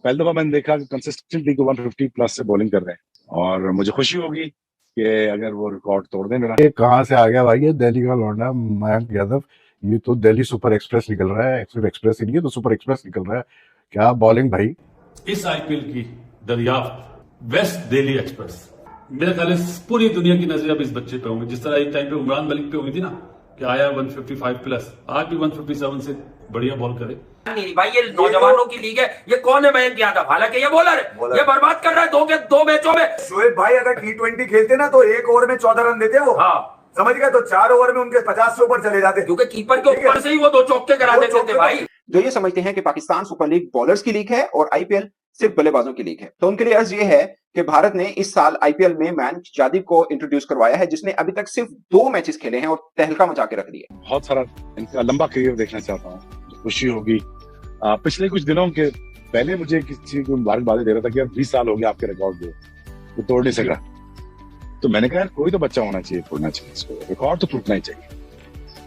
पहली दफा मैंने देखा कि कंसिस्टेंटली 150 प्लस से बॉलिंग कर रहे हैं और मुझे खुशी होगी कि अगर वो रिकॉर्ड तोड़ दें मेरा। ये कहाँ से आ गया भाई, ये दिल्ली का लौंडा मयंक यादव। ये तो दिल्ली सुपर एक्सप्रेस निकल रहा है, सिर्फ एक्सप्रेस ही नहीं है तो सुपर एक्सप्रेस निकल रहा है। क्या बॉलिंग भाई। इस आईपीएल की दरियाफ्त वेस्ट दिल्ली एक्सप्रेस। मेरे ख्याल से पूरी दुनिया की नजर अब इस बच्चे पे होंगी, जिस तरह एक टाइम पे उमरान मलिक पे हुई थी ना कि आया 155 प्लस, आज भी 157 से बढ़िया बॉल करे। नहीं भाई, ये नौजवानों की लीग है। ये कौन है मयंक यादव? हालांकि ये बॉलर है, ये बर्बाद कर रहा है दो मैचों में। शोएब भाई अगर T20 खेलते ना तो एक ओवर में 14 रन देते वो। हाँ समझ गए, तो 4 ओवर में उनके 50 से ऊपर चले जाते, क्योंकि कीपर के ऊपर से ही वो 2 चौके करा देते थे भाई। जो ये समझते हैं कि पाकिस्तान सुपर लीग बॉलर्स की लीग है और आईपीएल सिर्फ बल्लेबाजों की लीग है, तो उनके लिए अर्ज ये है कि भारत ने इस साल आईपीएल में मयंक यादव को इंट्रोड्यूस करवाया है, जिसने अभी तक सिर्फ 2 मैचेस खेले हैं और तहलका मचा के रख दिया। बहुत सारा इनका लंबा करियर देखना चाहता हूँ, खुशी होगी। पिछले कुछ दिनों के पहले मुझे किसी को मुबारकबादी दे रहा था कि यार 20 साल हो गया आपके रिकॉर्ड को, वो तोड़ नहीं सका। तो मैंने कहा कोई तो बच्चा होना चाहिए, तोड़ना चाहिए इसको, रिकॉर्ड तो टूटना ही चाहिए।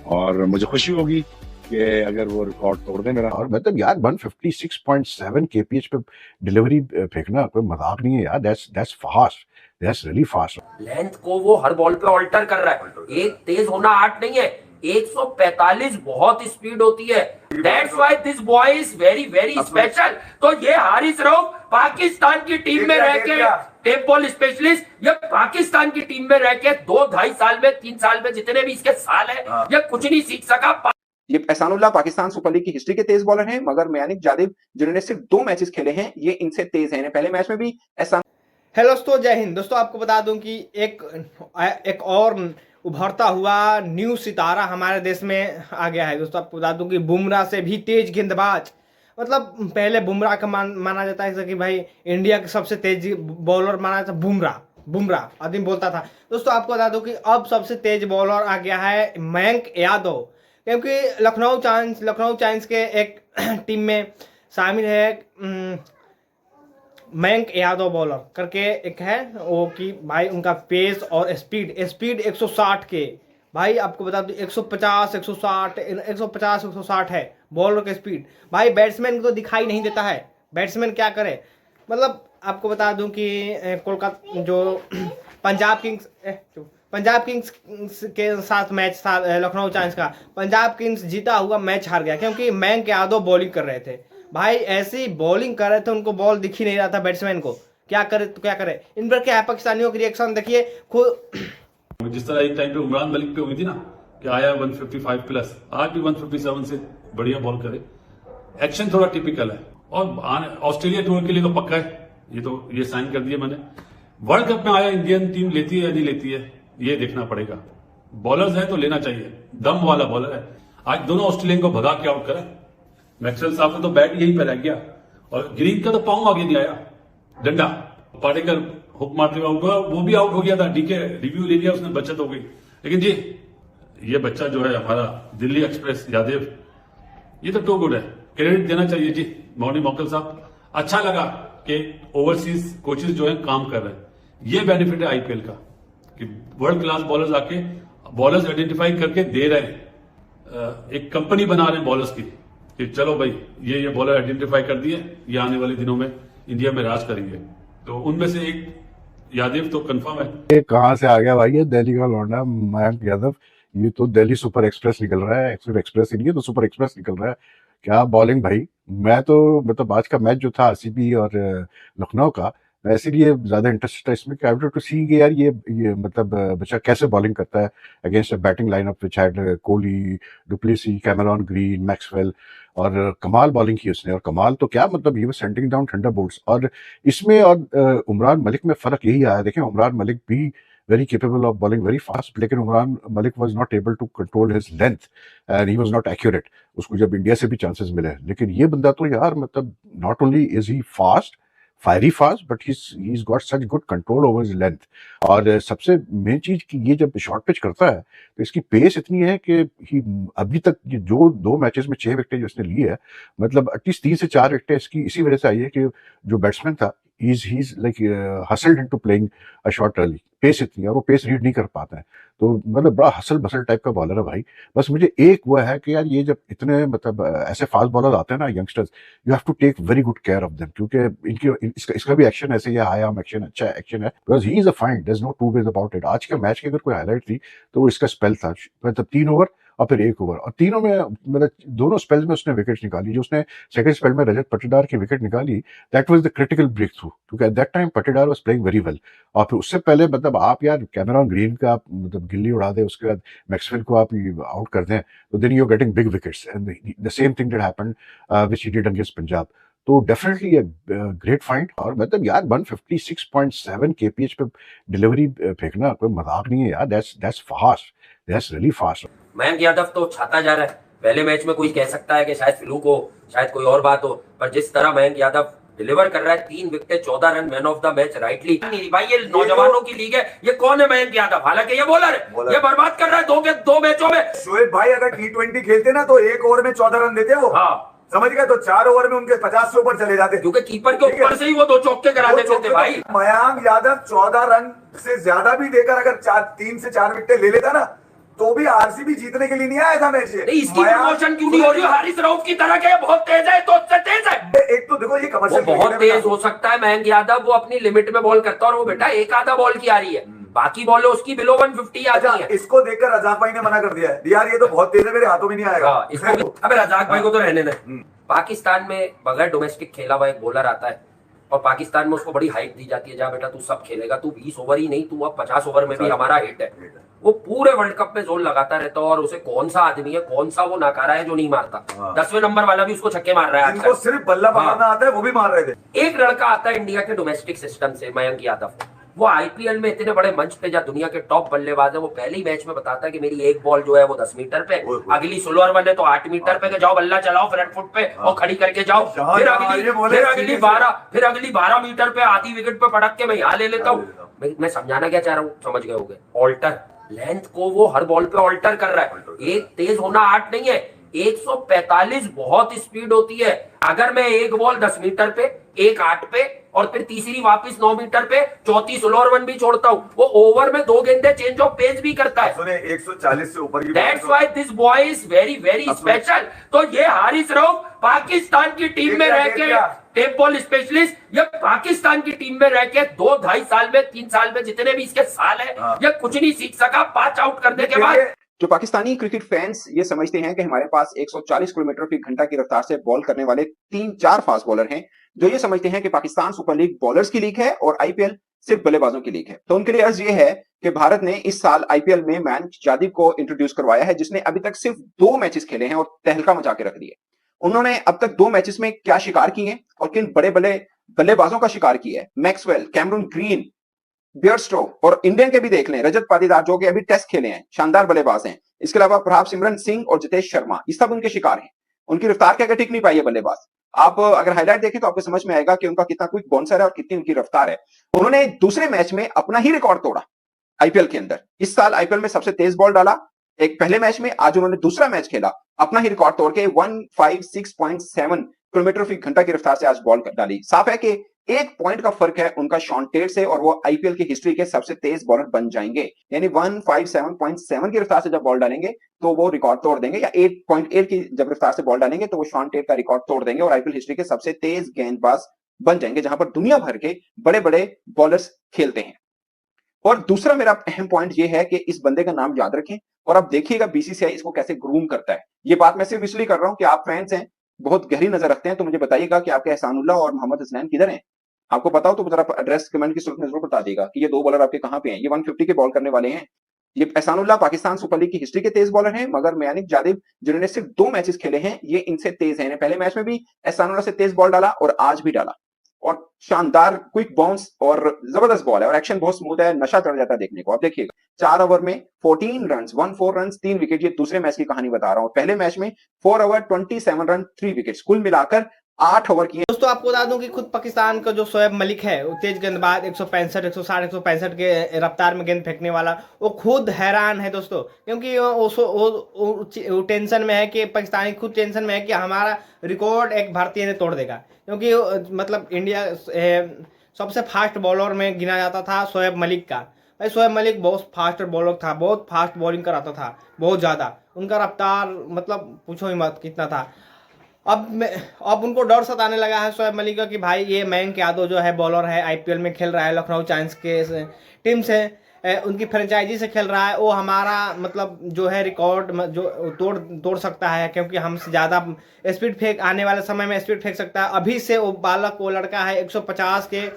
और मुझे खुशी होगी कि अगर वो रिकॉर्ड तोड़ दे मेरा। और मतलब यार 156.7 kph पे डिलीवरी फेंकना कोई मजाक नहीं है यार। That's fast, that's really fast. Length को वो हर बॉल पे ऑल्टर कर रहा है। एक तेज होना आर्ट नहीं है, 145 बहुत स्पीड होती है। That's why this boy is very very special. तो ये हारिस रऊफ पाकिस्तान की टीम में रह के टेप बॉल स्पेशलिस्ट, ये पाकिस्तान की टीम में रह के 2-2.5 साल में 3 साल में जितने भी इसके साल है, ये कुछ नहीं सीख सका। ये एहसानुल्लाह पाकिस्तान सुपर लीग की हिस्ट्री के तेज बॉलर हैं, मगर मयंक यादव जिन्होंने सिर्फ 2 मैचेस खेले हैं ये इनसे तेज हैं। पहले मैच में भी ऐसा। हेलो दोस्तों, जय हिंद। दोस्तों आपको बता दूं कि एक और उभरता हुआ न्यू सितारा हमारे देश में आ गया है। दोस्तों आपको बता दूं कि बुमराह से भी तेज गेंदबाज, मतलब पहले बुमराह का माना जाता है कि भाई इंडिया के सबसे तेज बॉलर माना जाता है बुमराह आदमी बोलता था। दोस्तों आपको बता दूं कि अब सबसे तेज बॉलर आ गया है मयंक यादव, क्योंकि लखनऊ चाइंस के एक टीम में शामिल है मयंक यादव बॉलर करके एक है वो, कि भाई उनका पेस और स्पीड 160 के भाई आपको बता दूं 150 है बॉलर का स्पीड। भाई बैट्समैन को तो दिखाई नहीं देता है, बैट्समैन क्या करे। मतलब आपको बता दूं कि कोलकाता जो पंजाब किंग्स के साथ मैच था लखनऊ चाइंस का, पंजाब किंग्स जीता हुआ मैच हार गया क्योंकि मयंक यादव बॉलिंग कर रहे थे। भाई ऐसी बॉलिंग कर रहे थे, उनको बॉल दिख ही नहीं रहा था बैट्समैन को। क्या करे इन पर क्या है, पाकिस्तानियों की रिएक्शन देखिए खुद। जिस तरह एक टाइम पे उमरान मलिक पे हुई थी ना कि आया 155 प्लस, आज भी 157 से बढ़िया बॉल करे। एक्शन थोड़ा टिपिकल है और ऑस्ट्रेलिया टूर के लिए तो पक्का है, ये साइन कर दिया मैंने। वर्ल्ड कप में आया इंडियन टीम लेती है या नहीं लेती है ये देखना पड़ेगा। बॉलर्स है तो लेना चाहिए, दम वाला बॉलर है। आज दोनों ऑस्ट्रेलियन को भगा के आउट करा। मैक्सवेल साहब ने तो बैट यहीं पे रह गया और ग्रीन का तो पांव आगे नहीं आया, डंडा पाटेकर हुक मारते हुए आउट हुआ, वो भी आउट हो गया था। डीके रिव्यू ले लिया उसने, बचत हो गई। लेकिन जी ये बच्चा जो है हमारा दिल्ली एक्सप्रेस यादव, ये तो टू गुड है, क्रेडिट देना चाहिए जी मौनी मोकल साहब। अच्छा लगा कि ओवरसीज कोचेस जो है काम कर रहे हैं, ये बेनिफिट है आईपीएल का कि वर्ल्ड क्लास बॉलर्स आके बॉलर्स आइडेंटिफाई करके दे रहे हैं, एक कंपनी बना रहे हैं बॉलर्स की कि चलो भाई ये बॉलर आइडेंटिफाई कर दिए, ये आने वाले दिनों में इंडिया में राज करेंगे। तो उनमें से एक यादव तो कंफर्म है। ये कहाँ से आ गया भाई, ये दिल्ली का लौंडा मयंक यादव। ये तो दिल्ली सुपर एक्सप्रेस निकल रहा है, सिर्फ एक्सप्रेस ही नहीं है तो सुपर एक्सप्रेस निकल रहा है। क्या बॉलिंग भाई। मैं तो मतलब आज का मैच जो था आरसीबी और लखनऊ का, इसीलिए ज्यादा इंटरेस्ट था इसमें कि आई वांटेड टू सी कि यार ये मतलब बच्चा कैसे बॉलिंग करता है against batting lineup which had Kohli, du Plessis, Cameron green, Maxwell. और कमाल बॉलिंग की उसने, और कमाल तो क्या मतलब ये सेंडिंग डाउन थंडरबोल्ट्स। और इसमें और उमरान मलिक में फर्क यही आया। देखें उमरान मलिक भी very capable of bowling very fast, लेकिन Umran Malik was not able to control his length and he was not accurate। उसको जब इंडिया से भी चांसेस मिले, लेकिन ये बंदा तो यार मतलब not only is he fast, fiery fast, but he's got such good control over his length। और सबसे मेन चीज कि ये जब शॉर्ट पिच करता है तो इसकी पेस इतनी है कि अभी तक ये जो 2 मैचेस में 6 विकेटें जो इसने ली है, मतलब एटलीस्ट 3 से 4 विकेटें इसकी इसी वजह से आई है कि जो बैट्समैन था he's like hustled into playing a shot early. Pace इतनी है और वो पेस रीड नहीं कर पाता है, तो मतलब बड़ा हसल बसल टाइप का बॉलर है भाई। बस मुझे एक वो है कि यार ये जब इतने मतलब ऐसे फास्ट बॉलर आते हैं ना youngsters, you have to take very good care of them, क्योंकि इसका भी एक्शन ऐसे ही हाई आर्म एक्शन अच्छा एक्शन है, because he is a fine, there is no two ways about it. आज के मैच की अगर कोई हाईलाइट थी तो वो इसका स्पेल था, मतलब 3 ओवर और फिर 1 ओवर, और तीनों में मतलब दोनों स्पेल्स में उसने विकेट निकाली। जो उसने सेकंड स्पेल में रजत पाटीदार की विकेट निकाली, that was the critical breakthrough, क्योंकि at that time Patidar was playing very well. और फिर उससे पहले मतलब आप यार कैमरॉन ग्रीन का आप मतलब गिल्ली उड़ा दे, उसके बाद मैक्सवेल को आप आउट कर दें, तो then you are getting big wickets, and the same thing did happen which he did against Punjab. तो डेफिनेटली ग्रेट फाइंड। और मतलब यार 156.7 kph पे डिलीवरी फेंकना कोई मजाक नहीं है यार, that's fast, that's really fast. Mayank Yadav तो छाता जा रहा है। पहले मैच में कोई कह सकता है कि शायद फ्लूक हो, शायद कोई और बात हो, पर जिस तरह मयंक यादव डिलीवर कर रहा है, 3 wicket 14 run, man of the match rightly. नहीं भाई, ये नौजवानों की लीग है, ये कौन है मयंक यादव? हालांकि ये बॉलर है, ये बर्बाद कर रहा है दो मैचों में। शोएब भाई अगर T20 खेलते ना तो 1 ओवर में 14 रन देते वो। हाँ समझ गए, तो 4 ओवर में उनके 50 से ऊपर चले जाते, क्योंकि कीपर के ऊपर से ही वो 2 चौके करा देते थे भाई। मयंक यादव 14 रन से ज्यादा भी देकर अगर 3 से 4 विकेट ले लेता ना, तो भी आरसीबी जीतने के लिए नहीं आया था मैच। इसकी प्रमोशन क्यों नहीं हो रही? हारिस रऊफ की तरह के बहुत तेज है, तो उससे तेज है। एक तो देखो ये वो कमर्शियल बहुत तेज हो सकता है मयंक यादव, वो अपनी लिमिट में बॉल करता है, और वो बेटा एक आधा बॉल की आ रही है, बाकी बॉल उसकी बिलो 150 आती है। इसको देखकर रजाक भाई ने मना कर दिया है, यार ये तो बहुत तेज है, मेरे हाथों में नहीं आएगा। अबे रजाक भाई को तो रहने दे। पाकिस्तान में बगैर डोमेस्टिक खेला हुआ एक बॉलर आता है, और पाकिस्तान में उसको बड़ी हाइट दी जाती है, जा बेटा तू सब खेलेगा, तू 20 ओवर ही नहीं, तू अब 50 ओवर में भी हमारा हिट है। वो पूरे वर्ल्ड कप में जोर लगाता रहता है, और उसे कौन सा आदमी है, कौन सा वो नाकारा है जो नहीं मारता। 10वें नंबर वाला भी उसको छक्के मार रहा है, जिनको सिर्फ बल्ला पकड़ना आता है वो भी मार रहे थे। एक लड़का आता है इंडिया के डोमेस्टिक सिस्टम से, मयंक यादव। वो आईपीएल में इतने बड़े मंच पे, जहाँ दुनिया के टॉप बल्लेबाज है, वो पहले ही मैच में बताता है कि मेरी एक बॉल जो है वो 10 मीटर पे, अगली स्लोअर वन है तो 8 मीटर पे, जाओ बल्ला चलाओ फ्रंट फुट पे और खड़ी करके जाओ, फिर अगली 12 मीटर पे आधी विकेट पे पटक के मैं यहाँ ले लेता हूँ। मैं समझाना क्या चाह रहा हूँ, समझ गए होगे। ऑल्टर लेंथ को वो हर बॉल पे ऑल्टर कर रहा है। एक तेज होना आर्ट नहीं है, 145 बहुत स्पीड होती है। अगर मैं एक बॉल 10 मीटर पे, एक 8 पे, और फिर तीसरी वापस 9 मीटर पे, चौथी स्लोअर वन भी छोड़ता हूं, वो ओवर में 2 गेंदे चेंज ऑफ पेस भी करता है। सुने 140 से ऊपर की, that's why this boy is very very special. तो ये हारिस रऊफ पाकिस्तान की टीम में रह के, टेप बॉल स्पेशलिस्ट, ये पाकिस्तान की टीम में रह के 2-2.5 साल में, 3 साल में, जितने भी इसके साल है, ये कुछ नहीं सीख सका 5 आउट करने के बाद। जो पाकिस्तानी क्रिकेट फैंस ये समझते हैं कि हमारे पास 140 किलोमीटर फी घंटा की रफ्तार से बॉल करने वाले 3-4 फास्ट बॉलर हैं, जो ये समझते हैं कि पाकिस्तान सुपर लीग बॉलर्स की लीग है और आईपीएल सिर्फ बल्लेबाजों की लीग है। तो उनके लिए अर्ज ये है कि भारत ने इस साल आईपीएल में मयंक यादव को इंट्रोड्यूस करवाया है, जिसने अभी तक सिर्फ 2 मैचेस खेले हैं और तहलका मचा के रख दिए। उन्होंने अब तक 2 मैचेस में क्या शिकार किए हैं और किन बड़े बड़े बल्लेबाजों का शिकार किया है, मैक्सवेल, कैमरून ग्रीन, बियरस्टो, और इंडियन के भी देख लें, रजत पाटीदार जो कि अभी टेस्ट खेले हैं, शानदार बल्लेबाज हैं। इसके अलावा प्रभाव सिमरन सिंह और जितेश शर्मा, ये सब उनके शिकार हैं। उनकी रफ्तार क्या टिक नहीं पाई है बल्लेबाज। आप अगर हाईलाइट देखें तो आपको समझ में आएगा कि उनका कितना क्विक बाउंसर है और कितनी उनकी रफ्तार है। उन्होंने दूसरे मैच में अपना ही रिकॉर्ड तोड़ा आईपीएल के अंदर। इस साल आईपीएल में सबसे तेज बॉल डाला एक पहले मैच में, आज उन्होंने दूसरा मैच खेला, अपना ही रिकॉर्ड तोड़ के 156.7 किलोमीटर फी घंटा की रफ्तार से आज बॉल डाली। साफ है कि 1 पॉइंट का फर्क है उनका शॉन टेट से, और वो आईपीएल की हिस्ट्री के सबसे तेज बॉलर बन जाएंगे। यानी 157.7 की रफ्तार से जब बॉल डालेंगे तो वो रिकॉर्ड तोड़ देंगे, या 8.8 की जब रफ्तार से बॉल डालेंगे तो वो शॉन टेट का रिकॉर्ड तोड़ देंगे और आईपीएल हिस्ट्री के सबसे तेज गेंदबाज बन जाएंगे, जहां पर दुनिया भर के बड़े बड़े बॉलर्स खेलते हैं। और दूसरा मेरा अहम पॉइंट ये है कि इस बंदे का नाम याद रखें, और अब देखिएगा बीसीसीआई इसको कैसे ग्रूम करता है। ये बात मैं सिर्फ इसलिए कर रहा हूं कि आप फैंस हैं, बहुत गहरी नजर रखते हैं, तो मुझे बताइएगा कि आपके एहसानुल्लाह और मोहम्मद हसनैन किधर हैं। आपको पता हो तो जरा एड्रेस कमेंट की सूरत में जरूर बता देगा कि ये 2 बॉलर आपके कहां पे हैं। ये 150 के बॉल करने वाले हैं। ये एहसानुल्लाह पाकिस्तान सुपर लीग की हिस्ट्री के तेज बॉलर हैं, मगर मयंक यादव जिन्होंने सिर्फ 2 मैचेस खेले हैं, ये इनसे तेज हैं। पहले मैच में भी एहसानुल्लाह से तेज बॉल डाला और आज भी डाला, और शानदार क्विक बाउंस और जबरदस्त बॉल है, और एक्शन बहुत स्मूथ है, नशा चढ़ जाता है देखने को। आप देखिएगा 4 ओवर में 14 रन, 14 रन, 3 विकेट। ये दूसरे मैच की कहानी बता रहा हूं। पहले मैच में 4 ओवर 27 रन, 3 विकेट, कुल मिलाकर 8 ओवर किए। दोस्तों आपको बता दूं कि खुद पाकिस्तान का जो शोएब मलिक है, वो तेज गेंदबाज 165, 160, 165 के रफ्तार में गेंद फेंकने वाला, वो खुद हैरान है दोस्तों, क्योंकि वो टेंशन में है कि पाकिस्तानी खुद टेंशन में है कि हमारा रिकॉर्ड एक भारतीय ने तोड़ देगा, क्योंकि मतलब इंडिया सबसे फास्ट बॉलर में गिना जाता था शोएब मलिक का। भाई शोएब मलिक बहुत फास्ट बॉलर था, बहुत फास्ट बॉलिंग कराता था, बहुत ज़्यादा। उनका रफ्तार मतलब पूछो ही मत कितना था। अब उनको डर सताने लगा है शोएब मलिक का कि भाई ये मयंक यादव जो है बॉलर है, आईपीएल में खेल रहा है, लखनऊ चाइंस के टीम से, उनकी फ्रेंचाइजी से खेल रहा है, वो हमारा मतलब जो है रिकॉर्ड जो तोड़ सकता है, क्योंकि हमसे ज़्यादा स्पीड फेंक आने वाले समय में स्पीड फेंक सकता है। अभी से वो बालक, वो लड़का है 150 के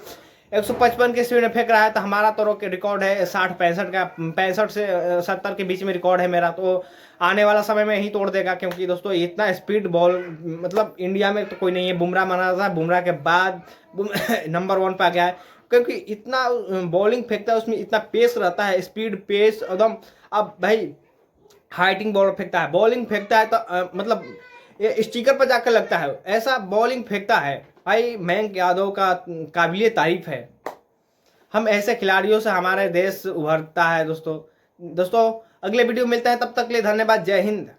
155 के स्पीड में फेंक रहा है, तो हमारा तो रिकॉर्ड है 60-65 का, 65 से 70 के बीच में रिकॉर्ड है मेरा। तो आने वाला समय में ही तोड़ देगा, क्योंकि दोस्तों इतना स्पीड बॉल मतलब इंडिया में तो कोई नहीं है। बुमराह माना था, बुमराह के बाद नंबर 1 पे आ गया है, क्योंकि इतना बॉलिंग फेंकता है, उसमें इतना पेस रहता है, स्पीड पेस एकदम। अब भाई हाइटिंग बॉल फेंकता है, बॉलिंग फेंकता है तो मतलब ये स्टिकर पर जाकर लगता है, ऐसा बॉलिंग फेंकता है भाई। मयंक यादव का काबिलियत तारीफ है। हम ऐसे खिलाड़ियों से हमारे देश उभरता है दोस्तों। अगले वीडियो मिलता है, तब तक के लिए धन्यवाद। जय हिंद।